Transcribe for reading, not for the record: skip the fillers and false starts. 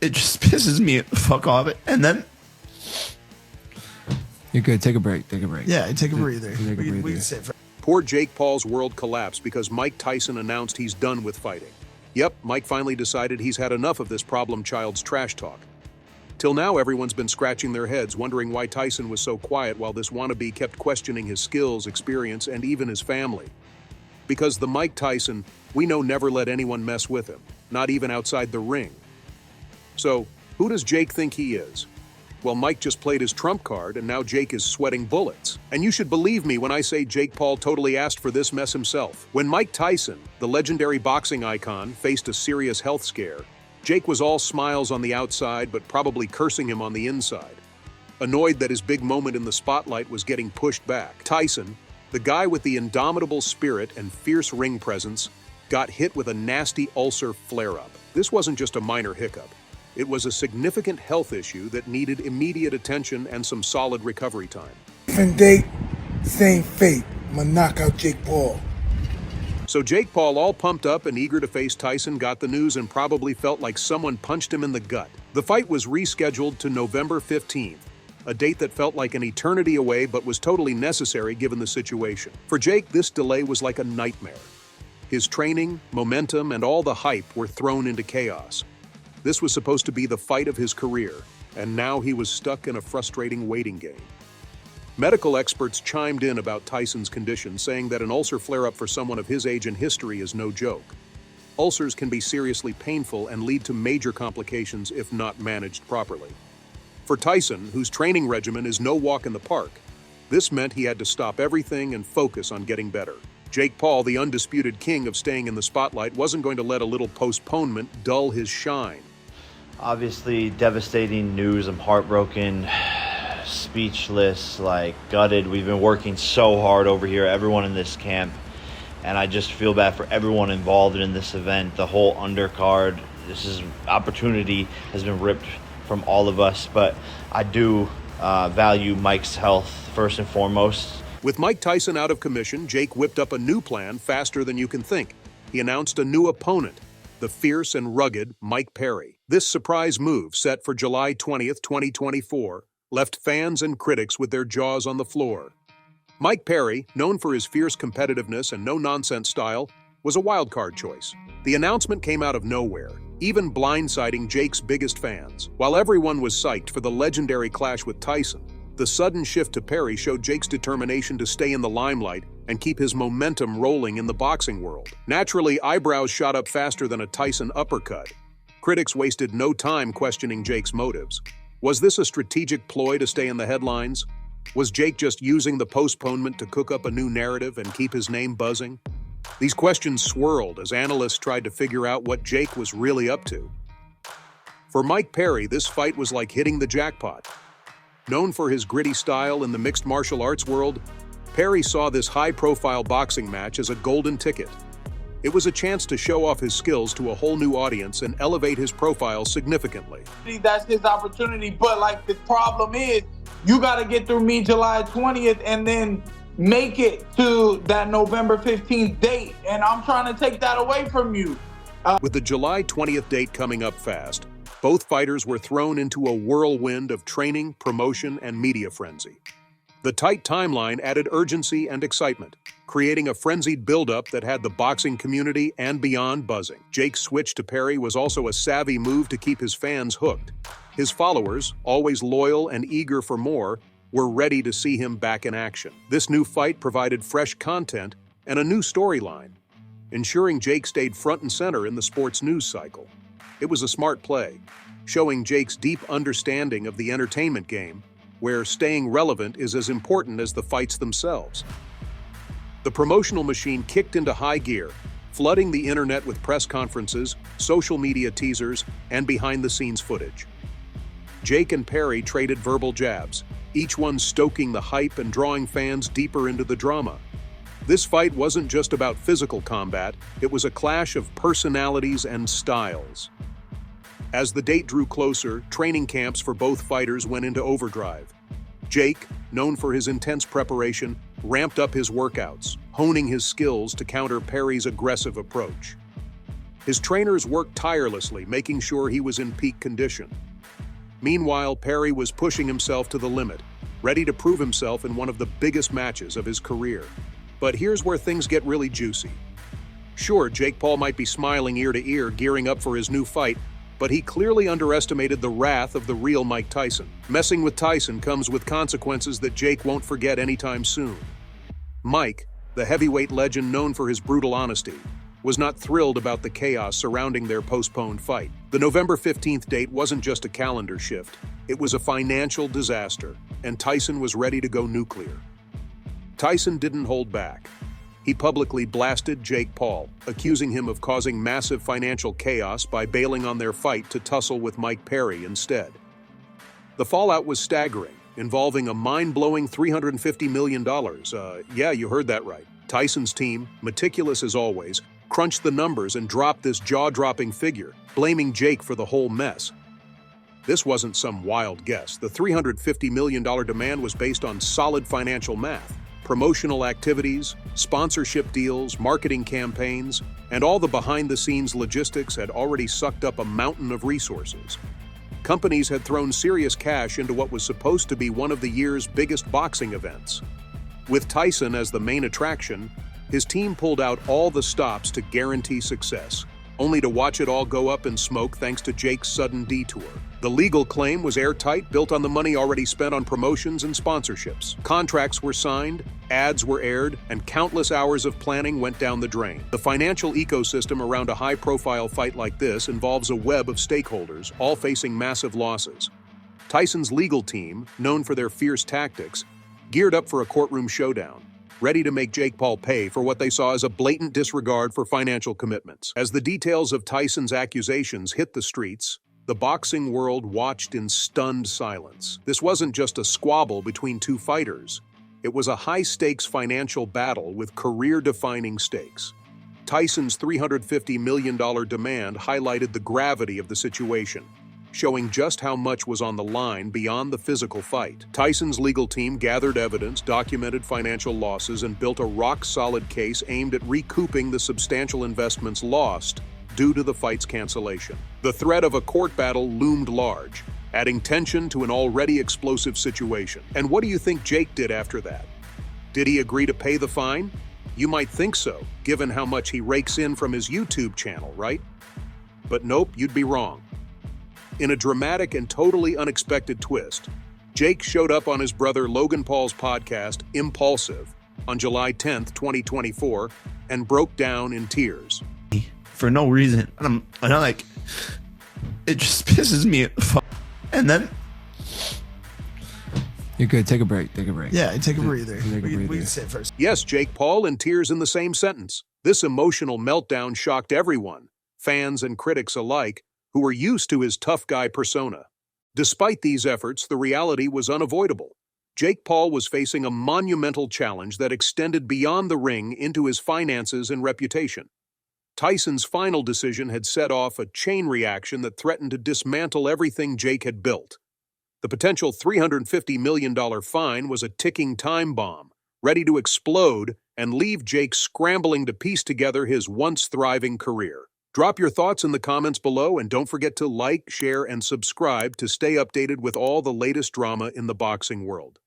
It just pisses me the fuck off. And then you're good. Take a break. Take a break. Yeah, take a breather. We can sit for. Poor Jake Paul's world collapsed because Mike Tyson announced he's done with fighting. Yep, Mike finally decided he's had enough of this problem child's trash talk. Till now, everyone's been scratching their heads, wondering why Tyson was so quiet while this wannabe kept questioning his skills, experience, and even his family. Because the Mike Tyson we know never let anyone mess with him, not even outside the ring. So, who does Jake think he is? Well, Mike just played his trump card, and now Jake is sweating bullets. And you should believe me when I say Jake Paul totally asked for this mess himself. When Mike Tyson, the legendary boxing icon, faced a serious health scare, Jake was all smiles on the outside, but probably cursing him on the inside. Annoyed that his big moment in the spotlight was getting pushed back, Tyson, the guy with the indomitable spirit and fierce ring presence, got hit with a nasty ulcer flare-up. This wasn't just a minor hiccup. It was a significant health issue that needed immediate attention and some solid recovery time. Different date, same fate. I'm gonna knock out Jake Paul. So Jake Paul, all pumped up and eager to face Tyson, got the news and probably felt like someone punched him in the gut. The fight was rescheduled to November 15th, a date that felt like an eternity away but was totally necessary given the situation. For Jake, this delay was like a nightmare. His training, momentum, and all the hype were thrown into chaos. This was supposed to be the fight of his career, and now he was stuck in a frustrating waiting game. Medical experts chimed in about Tyson's condition, saying that an ulcer flare-up for someone of his age and history is no joke. Ulcers can be seriously painful and lead to major complications if not managed properly. For Tyson, whose training regimen is no walk in the park, this meant he had to stop everything and focus on getting better. Jake Paul, the undisputed king of staying in the spotlight, wasn't going to let a little postponement dull his shine. Obviously, devastating news. I'm heartbroken, speechless, gutted. We've been working so hard over here, everyone in this camp, and I just feel bad for everyone involved in this event, the whole undercard. Opportunity has been ripped from all of us, but I do value Mike's health first and foremost. With Mike Tyson out of commission, Jake whipped up a new plan faster than you can think. He announced a new opponent, the fierce and rugged Mike Perry. This surprise move, set for July 20th, 2024, left fans and critics with their jaws on the floor. Mike Perry, known for his fierce competitiveness and no-nonsense style, was a wildcard choice. The announcement came out of nowhere, even blindsiding Jake's biggest fans. While everyone was psyched for the legendary clash with Tyson, the sudden shift to Perry showed Jake's determination to stay in the limelight and keep his momentum rolling in the boxing world. Naturally, eyebrows shot up faster than a Tyson uppercut. Critics wasted no time questioning Jake's motives. Was this a strategic ploy to stay in the headlines? Was Jake just using the postponement to cook up a new narrative and keep his name buzzing? These questions swirled as analysts tried to figure out what Jake was really up to. For Mike Perry, this fight was like hitting the jackpot. Known for his gritty style in the mixed martial arts world, Perry saw this high-profile boxing match as a golden ticket. It was a chance to show off his skills to a whole new audience and elevate his profile significantly. That's his opportunity, but the problem is, you got to get through me July 20th and then make it to that November 15th date, and I'm trying to take that away from you. With the July 20th date coming up fast, both fighters were thrown into a whirlwind of training, promotion, and media frenzy. The tight timeline added urgency and excitement, creating a frenzied buildup that had the boxing community and beyond buzzing. Jake's switch to Perry was also a savvy move to keep his fans hooked. His followers, always loyal and eager for more, were ready to see him back in action. This new fight provided fresh content and a new storyline, ensuring Jake stayed front and center in the sports news cycle. It was a smart play, showing Jake's deep understanding of the entertainment game, where staying relevant is as important as the fights themselves. The promotional machine kicked into high gear, flooding the internet with press conferences, social media teasers, and behind-the-scenes footage. Jake and Perry traded verbal jabs, each one stoking the hype and drawing fans deeper into the drama. This fight wasn't just about physical combat, it was a clash of personalities and styles. As the date drew closer, training camps for both fighters went into overdrive. Jake, known for his intense preparation, ramped up his workouts, honing his skills to counter Perry's aggressive approach. His trainers worked tirelessly, making sure he was in peak condition. Meanwhile, Perry was pushing himself to the limit, ready to prove himself in one of the biggest matches of his career. But here's where things get really juicy. Sure, Jake Paul might be smiling ear to ear, gearing up for his new fight, but he clearly underestimated the wrath of the real Mike Tyson. Messing with Tyson comes with consequences that Jake won't forget anytime soon. Mike, the heavyweight legend known for his brutal honesty, was not thrilled about the chaos surrounding their postponed fight. The November 15th date wasn't just a calendar shift, it was a financial disaster, and Tyson was ready to go nuclear. Tyson didn't hold back. He publicly blasted Jake Paul, accusing him of causing massive financial chaos by bailing on their fight to tussle with Mike Perry instead. The fallout was staggering, involving a mind-blowing $350 million. Yeah, you heard that right. Tyson's team, meticulous as always, crunched the numbers and dropped this jaw-dropping figure, blaming Jake for the whole mess. This wasn't some wild guess. The $350 million demand was based on solid financial math, promotional activities, sponsorship deals, marketing campaigns, and all the behind-the-scenes logistics had already sucked up a mountain of resources. Companies had thrown serious cash into what was supposed to be one of the year's biggest boxing events. With Tyson as the main attraction, his team pulled out all the stops to guarantee success, only to watch it all go up in smoke thanks to Jake's sudden detour. The legal claim was airtight, built on the money already spent on promotions and sponsorships. Contracts were signed, ads were aired, and countless hours of planning went down the drain. The financial ecosystem around a high-profile fight like this involves a web of stakeholders, all facing massive losses. Tyson's legal team, known for their fierce tactics, geared up for a courtroom showdown, ready to make Jake Paul pay for what they saw as a blatant disregard for financial commitments. As the details of Tyson's accusations hit the streets, the boxing world watched in stunned silence. This wasn't just a squabble between two fighters. It was a high-stakes financial battle with career-defining stakes. Tyson's $350 million demand highlighted the gravity of the situation, showing just how much was on the line beyond the physical fight. Tyson's legal team gathered evidence, documented financial losses, and built a rock-solid case aimed at recouping the substantial investments lost due to the fight's cancellation. The threat of a court battle loomed large, adding tension to an already explosive situation. And what do you think Jake did after that? Did he agree to pay the fine? You might think so, given how much he rakes in from his YouTube channel, right? But nope, you'd be wrong. In a dramatic and totally unexpected twist, Jake showed up on his brother Logan Paul's podcast, Impulsive, on July 10th, 2024, and broke down in tears. For no reason. And I'm like, it just pisses me off. And then, You're good. Take a break. Take a break. yeah, take a breather. Take a breather. We can sit first. Yes, Jake Paul in tears in the same sentence. This emotional meltdown shocked everyone, fans and critics alike, who were used to his tough guy persona. Despite these efforts, the reality was unavoidable. Jake Paul was facing a monumental challenge that extended beyond the ring into his finances and reputation. Tyson's final decision had set off a chain reaction that threatened to dismantle everything Jake had built. The potential $350 million fine was a ticking time bomb, ready to explode and leave Jake scrambling to piece together his once thriving career. Drop your thoughts in the comments below, and don't forget to like, share, and subscribe to stay updated with all the latest drama in the boxing world.